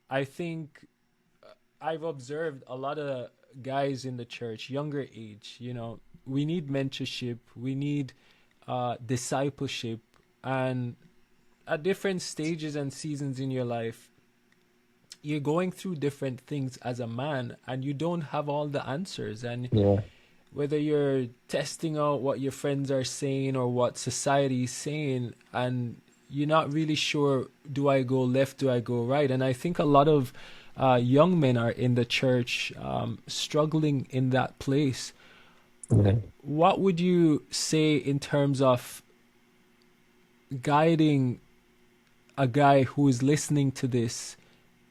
I think I've observed a lot of guys in the church, younger age, we need mentorship, we need discipleship, and at different stages and seasons in your life, you're going through different things as a man, and you don't have all the answers. And Yeah. whether you're testing out what your friends are saying or what society is saying, and you're not really sure, do I go left, do I go right? And I think a lot of young men are in the church struggling in that place. Yeah. What would you say in terms of guiding a guy who is listening to this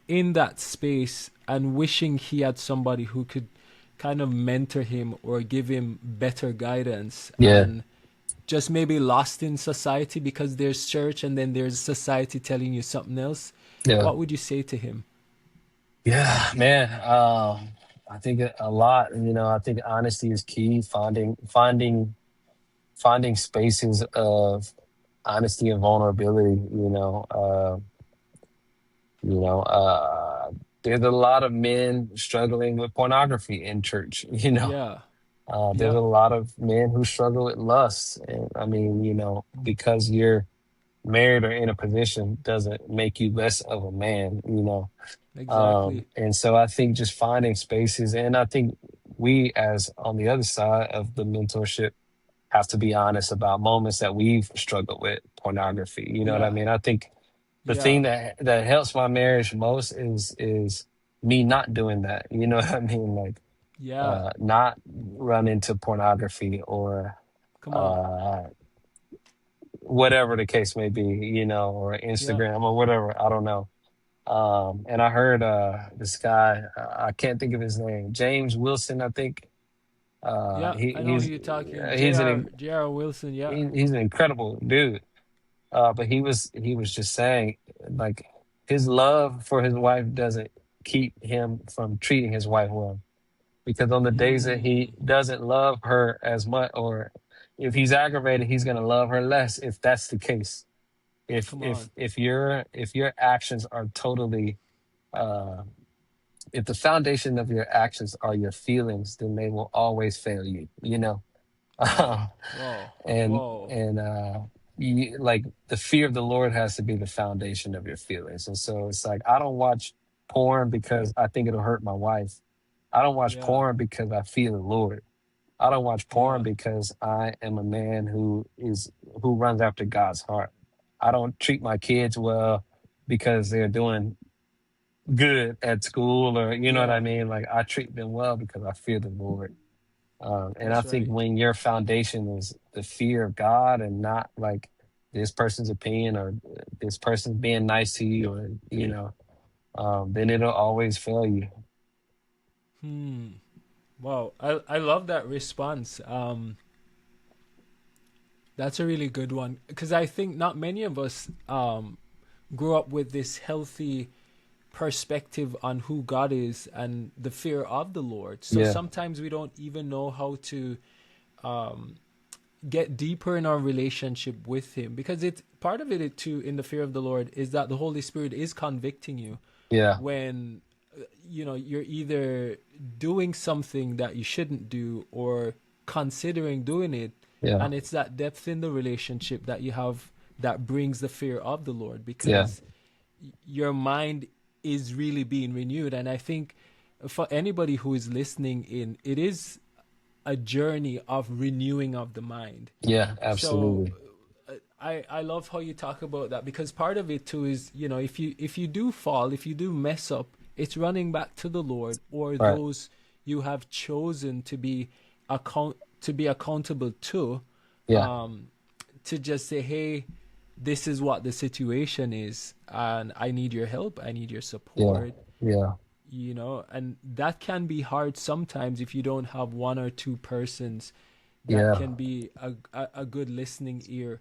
in that space and wishing he had somebody who could kind of mentor him or give him better guidance, Yeah. and just maybe lost in society because there's church and then there's society telling you something else? Yeah. What would you say to him? Yeah, man. I think a lot, I think honesty is key. Finding spaces of honesty and vulnerability, you know, uh, there's a lot of men struggling with pornography in church, Yeah. There's Yeah. a lot of men who struggle with lust. And I mean, because you're married or in a position doesn't make you less of a man, Exactly. And so I think just finding spaces, and I think we, as on the other side of the mentorship, have to be honest about moments that we've struggled with pornography. You know what I Yeah. mean? I think the thing Yeah. that helps my marriage most is me not doing that. You know what I mean? Like Yeah. not run into pornography or Come on. uh whatever the case may be, or Yeah. Instagram or whatever. I don't know. And I heard this guy, I can't think of his name, James Wilson, I think. Yeah. He I know who he's you're talking. he's J.R. an J.R. Wilson. Yeah. he's an incredible dude. But he was just saying, like, his love for his wife doesn't keep him from treating his wife well. Because on the days that he Hmm. doesn't love her as much, or if he's aggravated, he's gonna love her less if that's the case. If Come if on. if your actions are totally uh if the foundation of your actions are your feelings, then they will always fail you. Wow. Wow. and Wow. and like the fear of the Lord has to be the foundation of your feelings. And so it's like, I don't watch porn because I think it'll hurt my wife. I don't watch Yeah. porn because I feel the Lord. I don't watch porn Yeah. because I am a man who runs after God's heart. I don't treat my kids well because they're doing good at school, or you know what I Yeah. mean? Like, I treat them well because I fear the Lord. And I That's think right. when your foundation is the fear of God and not like this person's opinion, or this person's being nice to you, or then it'll always fail you. Hmm. Wow. I love that response. That's a really good one because I think not many of us grew up with this healthy perspective on who God is and the fear of the Lord. So Yeah, sometimes we don't even know how to get deeper in our relationship with Him, because it's part of it too in the fear of the Lord is that the Holy Spirit is convicting you yeah, when you're either doing something that you shouldn't do or considering doing it. yeah, And it's that depth in the relationship that you have that brings the fear of the Lord, yeah, because your mind is really being renewed. And I think for anybody who is listening in, it is a journey of renewing of the mind. yeah, So absolutely. I love how you talk about that, because part of it too is, if you do fall, if you do mess up, it's running back to the Lord or Right. those you have chosen to be accountable to, Yeah, um, to just say, hey, this is what the situation is, and I need your help, I need your yeah, support. yeah, And that can be hard sometimes if you don't have one or two persons that yeah, can be a good listening ear.